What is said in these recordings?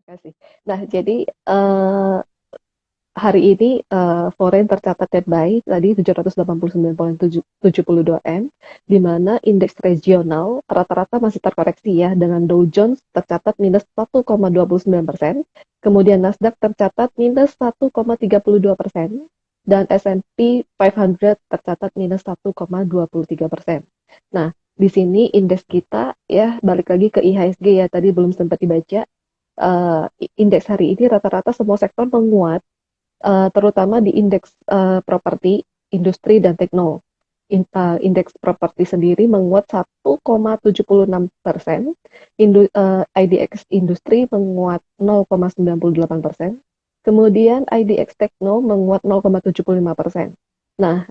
kasih. Nah, jadi hari ini foreign tercatat net buy tadi 789,72 M, di mana indeks regional rata-rata masih terkoreksi ya, dengan Dow Jones tercatat minus 1,29%, kemudian Nasdaq tercatat minus 1,32%, dan S&P 500 tercatat minus 1,23%. Nah, di sini indeks kita ya balik lagi ke IHSG ya, tadi belum sempat dibaca. Indeks hari ini rata-rata semua sektor menguat, terutama di indeks properti, industri, dan tekno. Indeks properti sendiri menguat 1,76%, IDX industri menguat 0,98%, kemudian IDX tekno menguat 0,75%. Nah,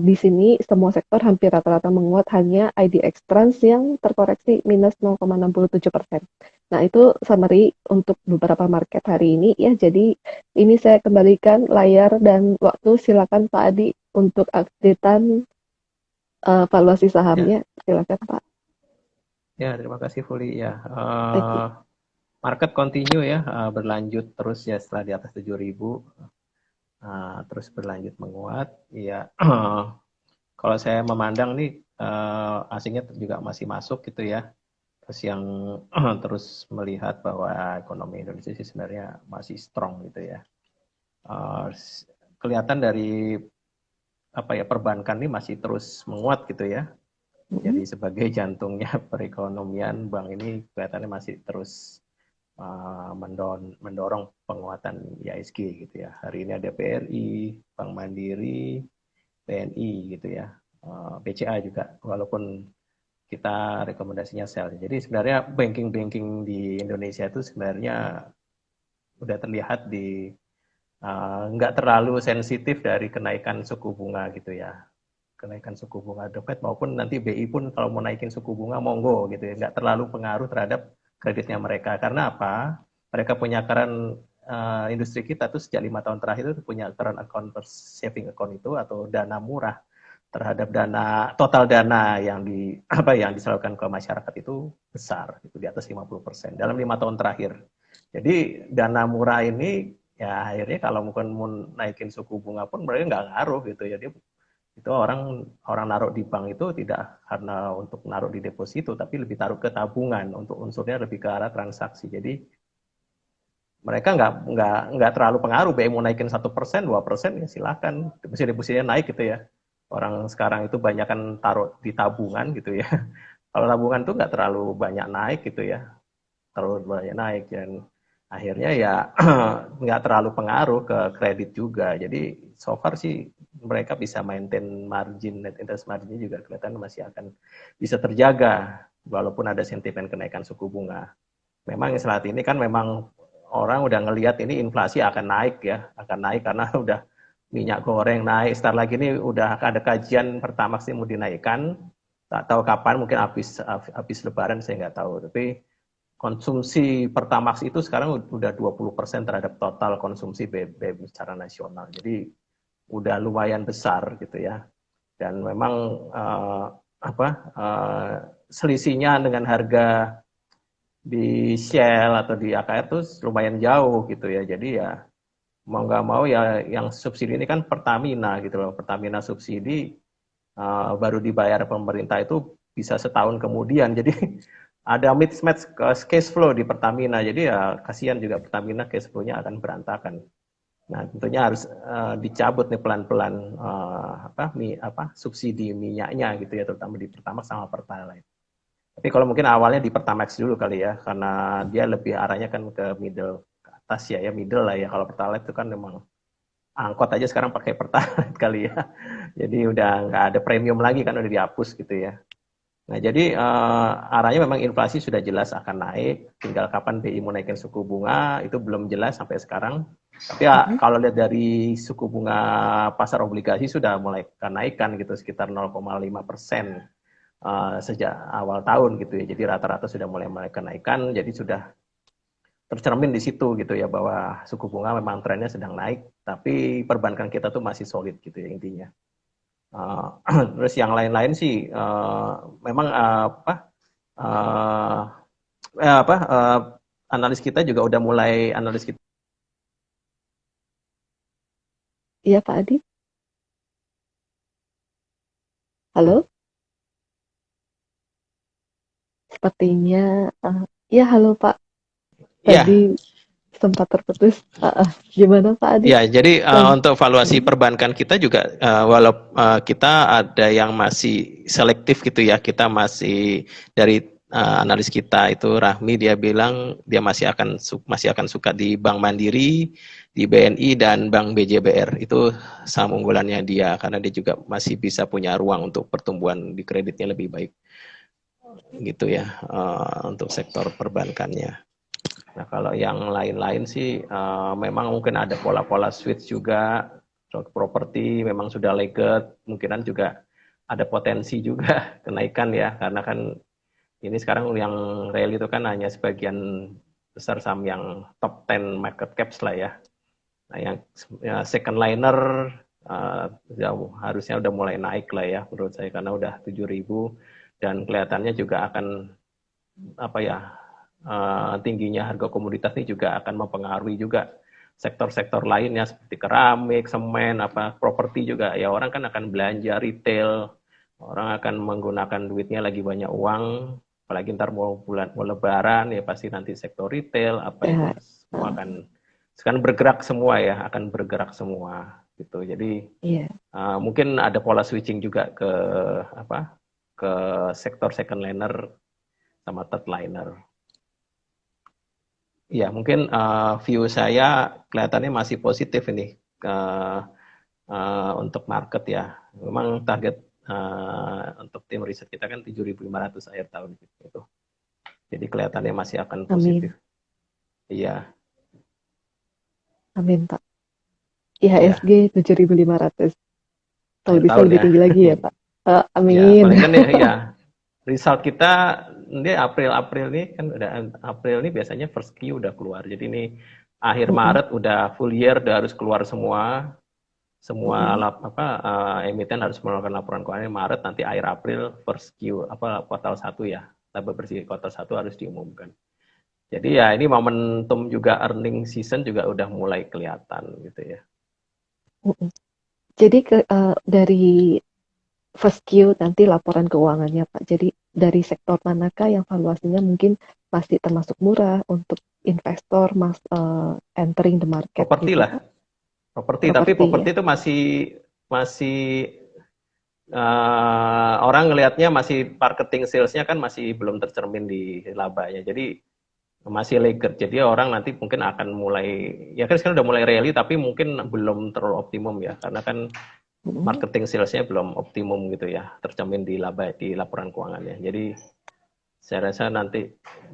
di sini semua sektor hampir rata-rata menguat, hanya IDX Trans yang terkoreksi minus 0,67%. Nah, itu summary untuk beberapa market hari ini ya. Jadi ini saya kembalikan layar dan waktu, silakan Pak Adi untuk updatean valuasi Ya, sahamnya. Silakan Pak. ya, terima kasih Fuli ya. Thank you. Market continue ya, berlanjut terus ya setelah di atas 7.000, terus berlanjut menguat. Ya, kalau saya memandang nih asingnya juga masih masuk gitu ya. Terus yang terus melihat bahwa ekonomi Indonesia sih sebenarnya masih strong gitu ya. Uh, Kelihatan dari apa ya, perbankan ini masih terus menguat gitu ya. Mm-mm. Jadi sebagai jantungnya perekonomian, bank ini kelihatannya masih terus mendorong penguatan IHSG gitu ya. Hari ini ada BRI, Bank Mandiri, BNI gitu ya, BCA juga, walaupun kita rekomendasinya sell. Jadi sebenarnya banking-banking di Indonesia itu sebenarnya udah terlihat di nggak terlalu sensitif dari kenaikan suku bunga gitu ya. Kenaikan suku bunga The Fed maupun nanti BI pun kalau mau naikin suku bunga monggo gitu ya, nggak terlalu pengaruh terhadap kreditnya mereka. Karena apa? Mereka punya current industri kita tuh sejak 5 tahun terakhir itu punya current account per saving account itu atau dana murah terhadap dana total dana yang di apa yang disalurkan ke masyarakat itu besar, itu di atas 50% dalam 5 tahun terakhir. Jadi dana murah ini ya akhirnya kalau mungkin mau naikin suku bunga pun mereka nggak ngaruh gitu ya. Dia itu orang orang naruh di bank itu tidak karena untuk naruh di deposito, tapi lebih taruh ke tabungan untuk unsurnya lebih ke arah transaksi. Jadi mereka nggak terlalu pengaruh. BI mau naikin 1%, 2% ya silakan. Depositnya naik gitu ya. Orang sekarang itu banyak kan taruh di tabungan gitu ya. Kalau tabungan tuh nggak terlalu banyak naik gitu ya, terlalu banyak naik, dan akhirnya ya nggak terlalu pengaruh ke kredit juga. Jadi so far sih mereka bisa maintain margin, net interest marginnya juga kelihatan masih akan bisa terjaga walaupun ada sentimen kenaikan suku bunga. Memang saat ini kan memang orang udah ngelihat ini inflasi akan naik ya, akan naik karena udah minyak goreng naik. Sebentar lagi ini udah ada kajian Pertamax ini mau dinaikkan. Tak tahu kapan, mungkin habis Lebaran saya nggak tahu. Tapi konsumsi Pertamax itu sekarang udah 20% terhadap total konsumsi BBM secara nasional. Jadi udah lumayan besar gitu ya. Dan memang apa selisihnya dengan harga di Shell atau di AKR tuh lumayan jauh gitu ya. Jadi ya mau nggak mau ya yang subsidi ini kan Pertamina gitu loh. Pertamina subsidi baru dibayar pemerintah itu bisa setahun kemudian. Jadi ada mismatch cash flow di Pertamina. Jadi ya kasihan juga Pertamina, cash flow-nya akan berantakan. Nah, tentunya harus dicabut nih pelan-pelan subsidi minyaknya gitu ya, terutama di Pertamax sama Pertalite. Tapi kalau mungkin awalnya di Pertamax dulu kali ya, karena dia lebih arahnya kan ke middle, ke atas ya, middle lah ya. Kalau Pertalite itu kan memang angkot aja sekarang pakai Pertalite kali ya. Jadi udah nggak ada premium lagi kan, udah dihapus gitu ya. Nah, jadi arahnya memang inflasi sudah jelas akan naik, tinggal kapan BI mau naikin suku bunga itu belum jelas sampai sekarang. Tapi ya, Mm-mm. kalau lihat dari suku bunga pasar obligasi sudah mulai kenaikan gitu sekitar 0,5% sejak awal tahun gitu ya. Jadi rata-rata sudah mulai kenaikan, jadi sudah tercermin di situ gitu ya bahwa suku bunga memang trennya sedang naik, tapi perbankan kita tuh masih solid gitu ya intinya. Terus yang lain-lain sih memang uh, apa analis kita juga udah mulai analis kita. Iya, Pak Adi. Halo? Sepertinya, ya halo Pak. Ya, Tadi sempat terputus. Gimana Pak Adi? ya, jadi Lan- untuk valuasi Hmm, perbankan kita juga walau kita ada yang masih selektif gitu ya, kita masih dari analis kita itu Rahmi dia bilang dia masih akan suka di Bank Mandiri, di BNI dan Bank BJBR. Itu saham unggulannya dia karena dia juga masih bisa punya ruang untuk pertumbuhan di kreditnya lebih baik gitu ya untuk sektor perbankannya. Nah, kalau yang lain-lain sih memang mungkin ada pola-pola switch juga. Properti memang sudah legat, kemungkinan juga ada potensi juga kenaikan ya, karena kan ini sekarang yang real itu kan hanya sebagian besar saham yang top 10 market caps lah ya. Nah, yang ya, second liner harusnya udah mulai naik lah ya menurut saya karena udah 7.000 dan kelihatannya juga akan apa ya tingginya harga komoditas ini juga akan mempengaruhi juga sektor-sektor lainnya seperti keramik, semen, apa properti juga ya orang kan akan belanja retail, orang akan menggunakan duitnya lagi banyak uang, apalagi ntar mau lebaran ya pasti nanti sektor retail apa itu ya, semua akan bergerak semua ya akan bergerak semua gitu jadi iya. mungkin ada pola switching juga ke apa ke sektor second liner sama third liner. Ya, mungkin view saya kelihatannya masih positif ini untuk market ya. Memang target untuk tim riset kita kan 7.500 akhir tahun gitu. Jadi kelihatannya masih akan Amin. positif. Iya, Amin Pak. iya. IHSG 7.500. Kalau Akhir bisa tahun lebih ya. tinggi lagi ya Pak. Ya, Amin. paling kan ya result kita ini April nih kan udah April nih biasanya first Q udah keluar. Jadi ini akhir Mm-mm, Maret udah full year udah harus keluar semua. Semua mm-mm. emiten harus melakukan laporan keuangan Maret nanti akhir April first Q kuartal 1 ya laba bersih kuartal 1 harus diumumkan. Jadi ya ini momentum juga earning season juga udah mulai kelihatan gitu ya. Mm-mm. Jadi dari first Q nanti laporan keuangannya Pak. Jadi dari sektor manakah yang valuasinya mungkin masih termasuk murah untuk investor entering the market Properti gitu lah, Pak? tapi Properti ya. properti itu masih orang ngelihatnya masih marketing salesnya kan masih belum tercermin di labanya. Jadi masih lagged. Jadi orang nanti mungkin akan mulai ya kan sekarang udah mulai rally tapi mungkin belum terlalu optimum ya karena kan Mm-mm. marketing salesnya belum optimum gitu ya tercermin di laba di laporan keuangannya. Jadi saya rasa nanti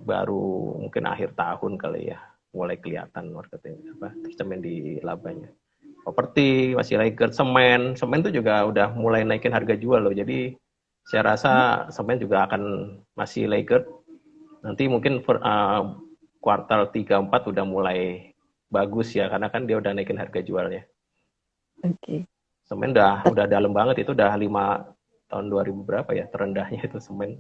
baru mungkin akhir tahun kali ya mulai kelihatan marketing apa tercermin di labanya. Properti masih lagged, semen tuh juga udah mulai naikin harga jual loh. Jadi saya rasa semen juga akan masih lagged. Nanti mungkin kuartal 3 4 udah mulai bagus ya karena kan dia udah naikin harga jualnya. Oke. Semen udah dalam banget itu udah 5 tahun 2000 berapa ya terendahnya itu semen.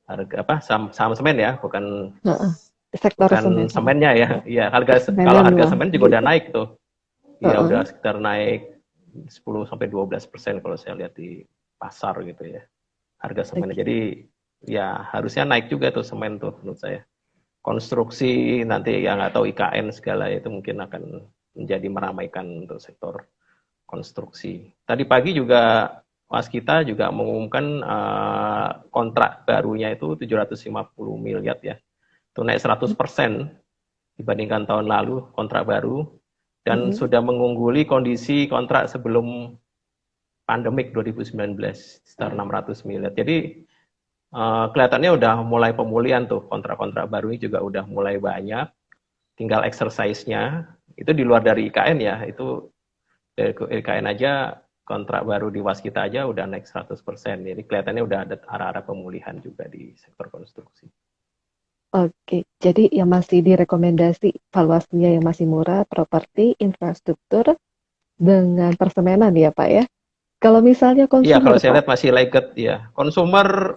Harga apa saham semen ya, bukan Heeh. Sektor bukan semen. Heeh. semennya ya. Iya, kalau Semenan harga lah semen juga udah gitu. naik tuh. Iya, Heeh. udah sekitar naik 10-12% kalau saya lihat di pasar gitu ya. Harga semen. Oke. Jadi ya harusnya naik juga tuh semen tuh menurut saya. Konstruksi nanti yang nggak tahu IKN segala itu mungkin akan menjadi meramaikan untuk sektor konstruksi. Tadi pagi juga Mas kita juga mengumumkan kontrak barunya itu 750 miliar ya. Itu naik 100% dibandingkan tahun lalu kontrak baru dan Mm-mm. sudah mengungguli kondisi kontrak sebelum pandemik 2019 sekitar 600 miliar. Jadi kelihatannya udah mulai pemulihan tuh kontrak-kontrak baru ini juga udah mulai banyak. Tinggal exercise-nya itu di luar dari IKN ya. Itu dari IKN aja kontrak baru di Waskita aja udah naik 100%. Jadi kelihatannya udah ada arah-arah pemulihan juga di sektor konstruksi. Oke, jadi yang masih direkomendasi valuasinya yang masih murah, properti, infrastruktur, dengan persemenan ya Pak ya. Kalau misalnya Iya, konsumer kalau saya Pak, lihat masih lagged ya. Consumer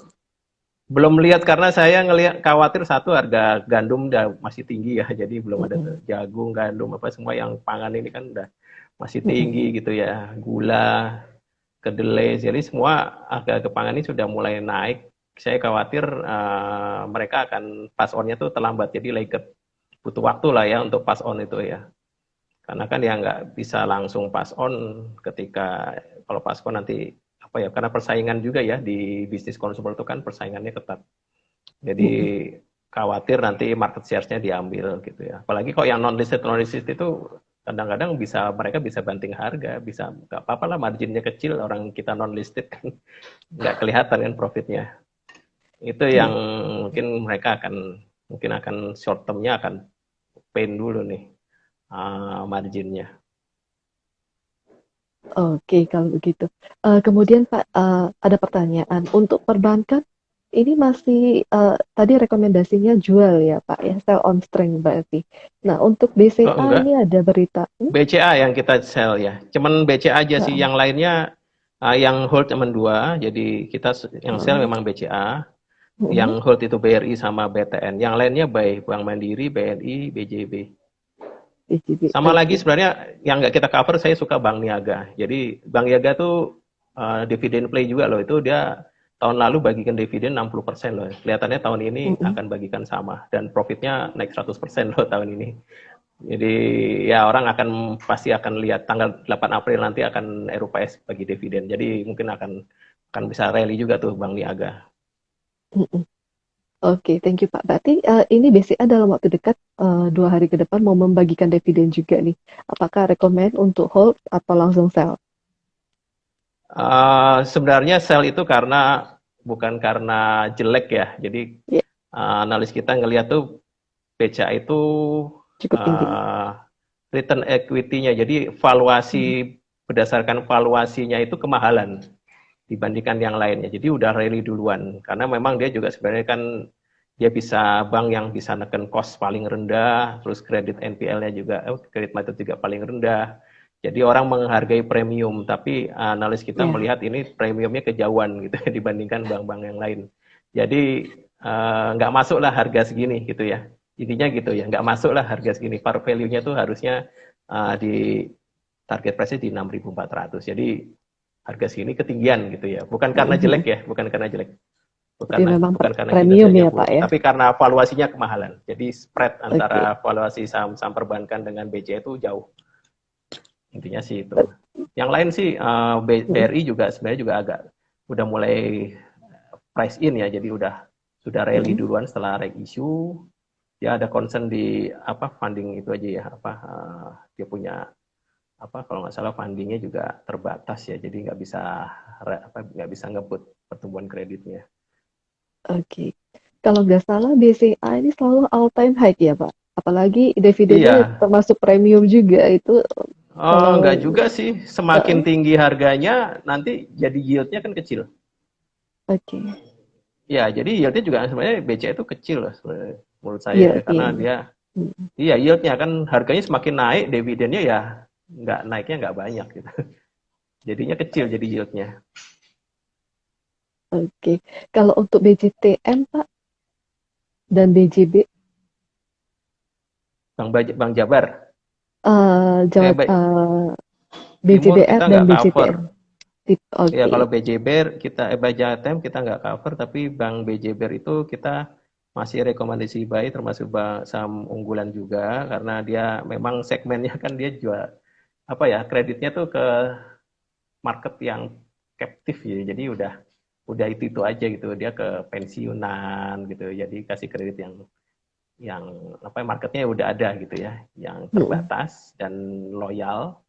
Belum lihat karena saya ngelihat khawatir satu harga gandum udah masih tinggi ya, jadi belum ada tuh Mm-mm. jagung, gandum apa semua yang pangan ini kan udah masih Mm-mm. tinggi gitu ya, gula, kedelai, jadi semua harga pangan ini sudah mulai naik. Saya khawatir mereka akan pass onnya tuh terlambat, jadi like butuh waktu lah ya untuk pass on itu ya. Karena kan ya nggak bisa langsung pass on ketika kalau pass on nanti apa ya, karena persaingan juga ya di bisnis konsumer itu kan persaingannya ketat. Jadi Mm-mm. khawatir nanti market share-nya diambil gitu ya. Apalagi kok yang non listed itu kadang-kadang bisa mereka bisa banting harga, bisa nggak apa-apa lah marginnya kecil, orang kita non listed kan nggak kelihatan kan profitnya. Itu yang Iya. mungkin mereka mungkin akan short term-nya akan pain dulu nih marginnya. Oke, kalau begitu. Kemudian Pak, ada pertanyaan. Untuk perbankan, ini masih tadi rekomendasinya jual ya Pak ya, sell on strength berarti. Nah, untuk Oh BCA ini enggak, ada berita. BCA yang kita sell ya. Cuman BCA aja sih, Heeh, yang lainnya yang hold cuman dua. Jadi kita yang sell heeh, memang BCA, heeh. yang hold itu BRI sama BTN. Yang lainnya baik Bank Mandiri, BNI, BJB. BCB, Sama lagi oke. sebenarnya yang nggak kita cover, saya suka Bank Niaga. Jadi Bank Niaga tuh dividen play juga loh. Itu dia tahun lalu bagikan dividen 60% loh. Kelihatannya tahun ini Heeh. akan bagikan sama. Dan profitnya naik 100% loh tahun ini. Jadi ya orang pasti akan lihat tanggal 8 April nanti akan RUPS bagi dividen. Jadi mungkin akan bisa rally juga tuh Bank Niaga. Heeh. Oke, thank you Pak. Berarti ini BCA dalam waktu dekat 2 hari ke depan mau membagikan dividen juga nih. Apakah rekomend untuk hold atau langsung sell? Sebenarnya sell itu bukan karena jelek ya. Jadi Ya, analis kita ngelihat tuh BCA itu cukup tinggi. uh, return equity-nya, jadi Hmm. berdasarkan valuasinya itu kemahalan dibandingkan yang lainnya. Jadi udah rally duluan karena memang dia juga sebenarnya kan dia bisa bank yang bisa neken cost paling rendah, terus kredit NPL-nya juga, kredit macet juga paling rendah. Jadi orang menghargai premium, tapi analis kita Ya. melihat ini premiumnya kejauhan gitu dibandingkan bank-bank yang lain. Jadi nggak masuk lah harga segini gitu ya. Intinya gitu ya, nggak masuk lah harga segini. Par value-nya tuh harusnya di target price-nya di 6.400. Jadi harga segini ketinggian gitu ya. Bukan karena jelek Mhm. ya, bukan karena jelek. Tapi memang Bukan karena premium kinerjanya ya Pak buruk, ya. tapi karena valuasinya kemahalan. Jadi spread Oke. antara valuasi saham-saham perbankan dengan BCA itu jauh. Intinya sih itu. Eh, Yang lain sih mm, BRI juga sebenarnya juga agak udah mulai price in ya, jadi sudah rally mm. duluan setelah reg issue. Dia ada concern di apa funding itu aja ya, dia punya apa kalau nggak salah fundingnya juga terbatas ya, jadi nggak bisa ngebut pertumbuhan kreditnya. Oke. Kalau nggak salah BCA ini selalu all time high ya Pak. Apalagi dividennya Iya. termasuk premium juga itu Oh, kalau nggak juga sih, semakin eh, tinggi harganya nanti jadi yieldnya kan kecil. oke. Ya, jadi yieldnya juga sebenarnya BCA itu kecil lah sebenarnya, menurut saya ya, karena Yieldnya. dia Mm. iya yieldnya kan harganya semakin naik, dividennya ya nggak naiknya nggak banyak gitu. Jadinya kecil jadi yieldnya. Oke. Kalau untuk BJTM Pak dan BJB Bang Jabar, Jawa baik Timur BJBR kita dan nggak cover. BJTM. Ya Oke. kalau BJBR Bang Jatem kita nggak cover, tapi Bank BJBR itu kita masih rekomendasi buy, termasuk saham unggulan juga karena dia memang segmennya kan dia jual apa ya, kreditnya tuh ke market yang captive ya, jadi udah itu aja gitu, dia ke pensiunan gitu, jadi kasih kredit yang apa marketnya udah ada gitu ya, yang Mm. terbatas dan loyal,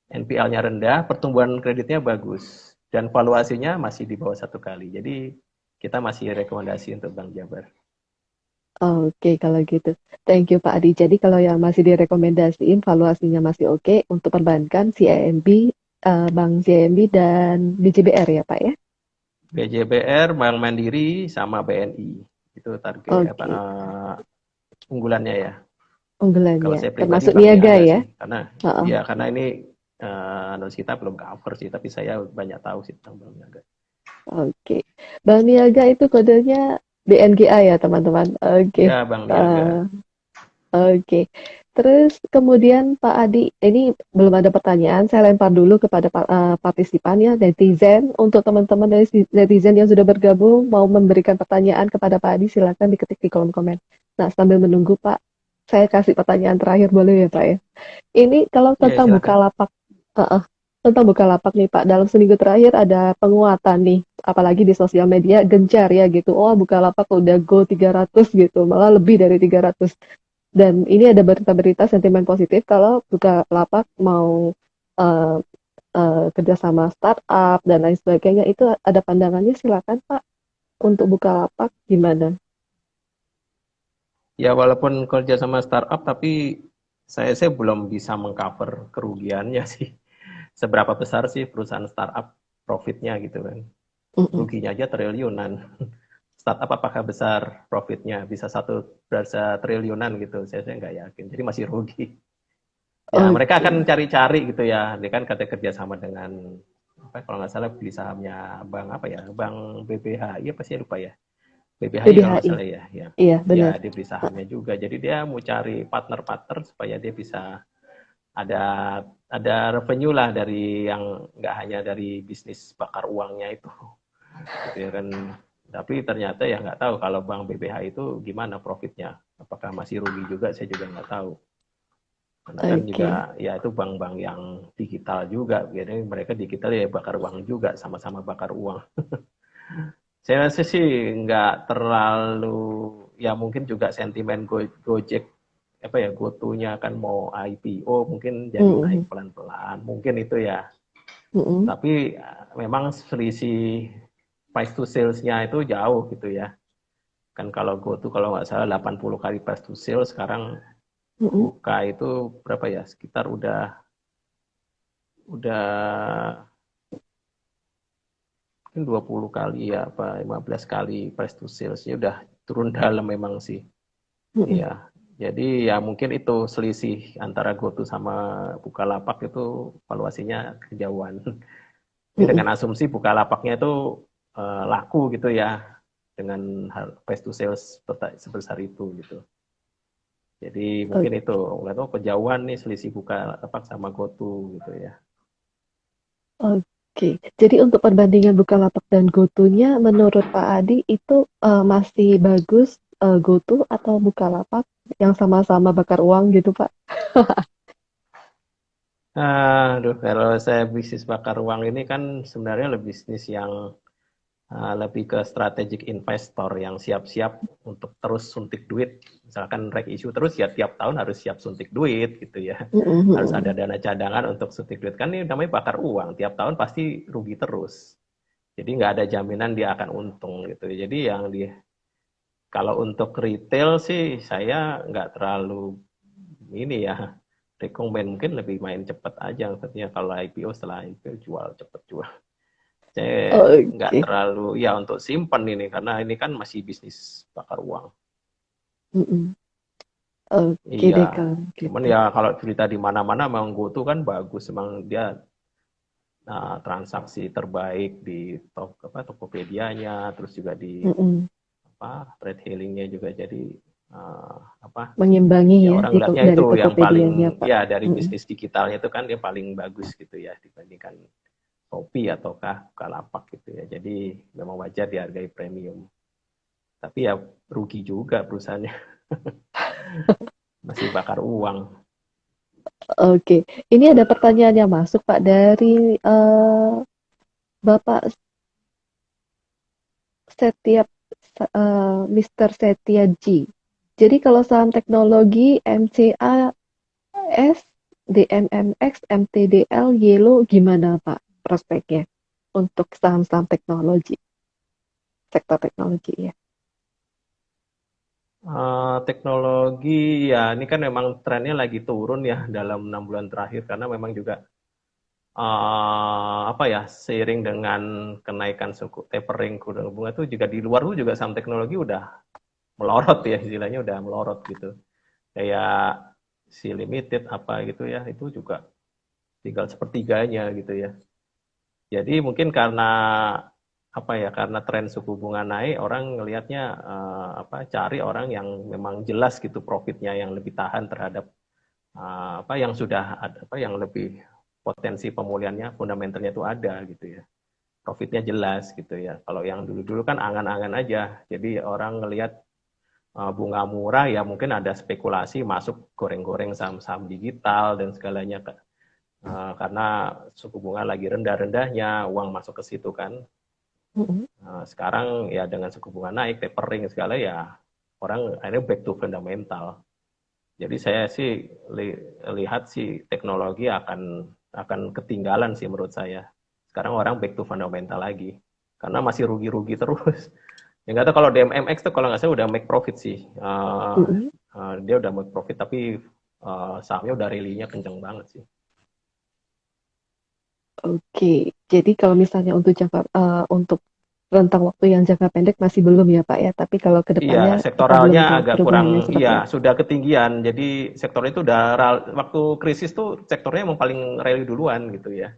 NPL-nya rendah, pertumbuhan kreditnya bagus, dan valuasinya masih di bawah 1 kali. Jadi kita masih rekomendasi untuk Bank Jabar. Oke, kalau gitu. Thank you Pak Adi. Jadi kalau yang masih direkomendasiin valuasinya masih oke untuk perbankan CIMB, Bank CIMB dan BJBR ya Pak ya? BJBR, Bank Mandiri, sama BNI. Itu target Oke, unggulannya ya. Kalau unggulannya. saya pribadi Termasuk Bank niaga Niaga ya? sih, karena Heeh. ya karena ini analis kita belum cover sih, tapi saya banyak tahu sih tentang Bank Niaga. Oke. Bank Niaga itu kodenya BNGA ya, teman-teman. Oke. Ya, Bank Eh, Niaga. oke. Terus kemudian Pak Adi, ini belum ada pertanyaan, saya lempar dulu kepada partisipan ya, netizen. Untuk teman-teman dari netizen yang sudah bergabung, mau memberikan pertanyaan kepada Pak Adi, silakan diketik di kolom komen. Nah, sambil menunggu Pak, saya kasih pertanyaan terakhir boleh ya Pak ya? Ini kalau Ya, tentang silakan. Bukalapak, tentang Bukalapak nih Pak, dalam seminggu terakhir ada penguatan nih, apalagi di sosial media gencar ya gitu. Oh, Bukalapak udah go 300 gitu, malah lebih dari 300. Dan ini ada berita-berita sentimen positif kalau Bukalapak mau eh, kerjasama startup dan lain sebagainya. Itu ada pandangannya, silakan Pak. Untuk Bukalapak gimana? Ya, walaupun kerja sama startup, tapi saya belum bisa mengcover kerugiannya sih. Seberapa besar sih perusahaan startup profitnya gitu kan. Mm-mm. Ruginya aja triliunan. Startup apakah besar profitnya? Bisa berasa triliunan gitu. Saya nggak yakin. Jadi masih rugi. Ya, mereka Oke. akan cari-cari gitu ya. Dia kan katanya kerjasama dengan apa kalau nggak salah beli sahamnya bank apa ya, bank BBHI apa sih lupa ya. BBHI kalau nggak BBHI. salah ya, ya. Iya, Ya, benar. dia beli sahamnya juga. Jadi dia mau cari partner-partner supaya dia bisa ada revenue lah dari yang nggak hanya dari bisnis bakar uangnya itu, gitu ya kan. Tapi ternyata ya nggak tahu kalau bank BBHI itu gimana profitnya. Apakah masih rugi juga? Saya juga nggak tahu. Karena kan juga Oke. ya itu bank-bank yang digital juga, jadi mereka digital ya bakar uang juga, sama-sama bakar uang. Saya rasa sih nggak terlalu, ya mungkin juga sentimen Gojek apa ya GoTo-nya kan mau IPO mungkin jadi naik Mm-mm. pelan-pelan, mungkin itu ya. Mm-mm. Tapi memang selisih price to sales-nya itu jauh gitu ya. Kan kalau GoTo kalau nggak salah 80 kali price to sales, sekarang Mm-mm. Buka itu berapa ya? Sekitar udah mungkin 20 kali ya apa 15 kali price to sales-nya udah turun dalam memang sih. Mm-mm. Iya. Jadi ya mungkin itu selisih antara GoTo sama Bukalapak itu valuasinya kejauhan. Ini Mm-mm. dengan asumsi Bukalapaknya itu laku gitu ya dengan price to sales sebesar itu gitu. Jadi mungkin itu nggak tahu kejauhan nih selisih Bukalapak sama GoTo gitu ya. Oke, jadi untuk perbandingan Bukalapak dan GoTo-nya, menurut Pak Adi itu masih bagus GoTo atau Bukalapak yang sama-sama bakar uang gitu, Pak? Aduh, kalau saya bisnis bakar uang ini kan sebenarnya lebih bisnis yang lebih ke strategic investor yang siap-siap untuk terus suntik duit. Misalkan rek issue terus ya tiap tahun harus siap suntik duit gitu ya. Harus ada Mm-mm. dana cadangan untuk suntik duit. Kan ini namanya bakar uang. Tiap tahun pasti rugi terus. Jadi nggak ada jaminan dia akan untung gitu. Jadi yang di kalau untuk retail sih saya nggak terlalu ini ya rekomend mungkin lebih main cepet aja maksudnya kalau IPO setelah IPO jual cepet jual saya nggak Oke. terlalu ya untuk simpen ini karena ini kan masih bisnis bakar uang. Mm-mm. Oke Iya, deh kalau cuman gitu. ya kalau cerita di mana-mana memang GoTo kan bagus, memang dia transaksi terbaik di Tokopedia-nya, terus juga di Mm-mm. apa trade hailing-nya juga jadi apa Mengimbangi ya ya orang di ngeliatnya dari itu yang paling Tokopedia-nya, Pak. ya dari Mm-mm. bisnis digitalnya itu kan dia paling bagus gitu ya dibandingkan Shopee ataukah Bukalapak gitu ya. Jadi memang wajar dihargai premium. Tapi ya rugi juga perusahaannya masih bakar uang. Oke, ini ada pertanyaan yang masuk, Pak, dari Bapak Setiap Mr. Setiaji. Jadi kalau saham teknologi MCAS, DMMX, MTDL, Yellow gimana Pak prospeknya untuk saham-saham teknologi, sektor teknologi ya? Teknologi ya ini kan memang trennya lagi turun ya dalam 6 bulan terakhir karena memang juga apa ya seiring dengan kenaikan suku tapering suku bunga itu juga di luar tuh juga saham teknologi udah melorot ya istilahnya udah melorot gitu kayak si limited apa gitu ya itu juga tinggal sepertiganya gitu ya. Jadi mungkin karena apa ya, karena tren suku bunga naik, orang ngelihatnya cari orang yang memang jelas gitu profitnya, yang lebih tahan terhadap yang sudah ada, yang lebih potensi pemulihannya, fundamentalnya itu ada gitu ya, profitnya jelas gitu ya. Kalau yang dulu-dulu kan angan-angan aja, jadi orang ngelihat bunga murah ya mungkin ada spekulasi masuk goreng-goreng saham-saham digital dan segalanya, karena suku bunga lagi rendah-rendahnya, uang masuk ke situ kan. Sekarang ya dengan suku bunga naik, tapering segala ya, orang akhirnya back to fundamental. Jadi saya sih lihat sih teknologi akan ketinggalan sih menurut saya. Sekarang orang back to fundamental lagi, karena masih rugi-rugi terus. Ya nggak tahu kalau DMMX tuh kalau nggak salah udah make profit sih. Dia udah make profit tapi sahamnya udah rally-nya kenceng banget sih. Oke, jadi kalau misalnya untuk rentang waktu yang jangka pendek masih belum ya Pak ya, tapi kalau Iya, kedepannya kita belum sektoralnya tahu agak kurang, perubahannya iya seperti apa. sudah ketinggian. Jadi sektor itu udah waktu krisis tuh sektornya emang paling rally duluan gitu ya.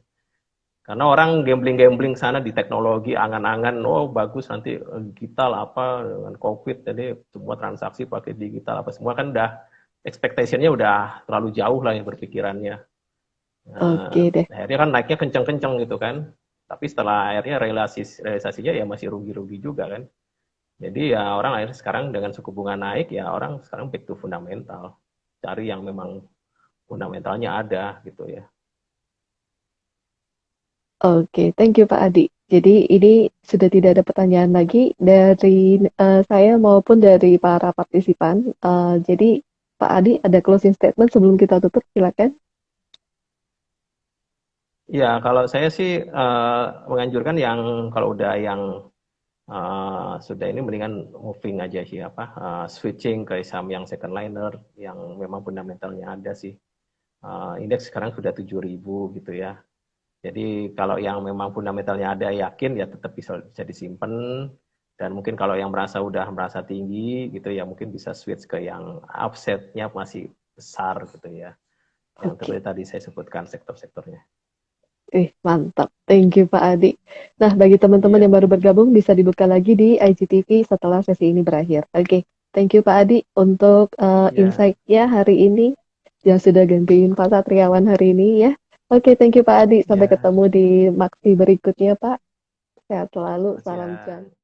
Karena orang gambling-gambling sana di teknologi, angan-angan, oh bagus nanti digital apa dengan COVID, jadi semua transaksi pakai digital apa semua kan udah expectation-nya udah terlalu jauh lah ya berpikirannya. Oke deh. Akhirnya kan naiknya kenceng-kenceng gitu kan. Tapi setelah akhirnya realisasinya ya masih rugi-rugi juga kan. Jadi ya orang akhirnya sekarang dengan suku bunga naik ya orang sekarang back to fundamental. Cari yang memang fundamentalnya ada gitu ya. Oke, thank you Pak Adi. Jadi ini sudah tidak ada pertanyaan lagi dari saya maupun dari para partisipan. Jadi Pak Adi ada closing statement sebelum kita tutup, silakan. Ya kalau saya sih menganjurkan yang kalau udah yang sudah ini mendingan moving aja sih switching ke saham yang second liner yang memang fundamentalnya ada sih. Indeks sekarang sudah 7.000 gitu ya. Jadi kalau yang memang fundamentalnya ada yakin ya tetap bisa disimpan, dan mungkin kalau yang udah merasa tinggi gitu ya mungkin bisa switch ke yang offsetnya masih besar gitu ya. Yang Oke. seperti tadi saya sebutkan sektor-sektornya. Mantap. Thank you Pak Adi. Nah, bagi teman-teman Iya, yang baru bergabung bisa dibuka lagi di IGTV setelah sesi ini berakhir. Oke. Thank you Pak Adi untuk iya, insight-nya hari ini yang sudah gantiin Pak Satriawan hari ini ya. Oke, thank you Pak Adi. Sampai iya. ketemu di maksi berikutnya Pak. Sehat selalu, Selamat salam siang. jam.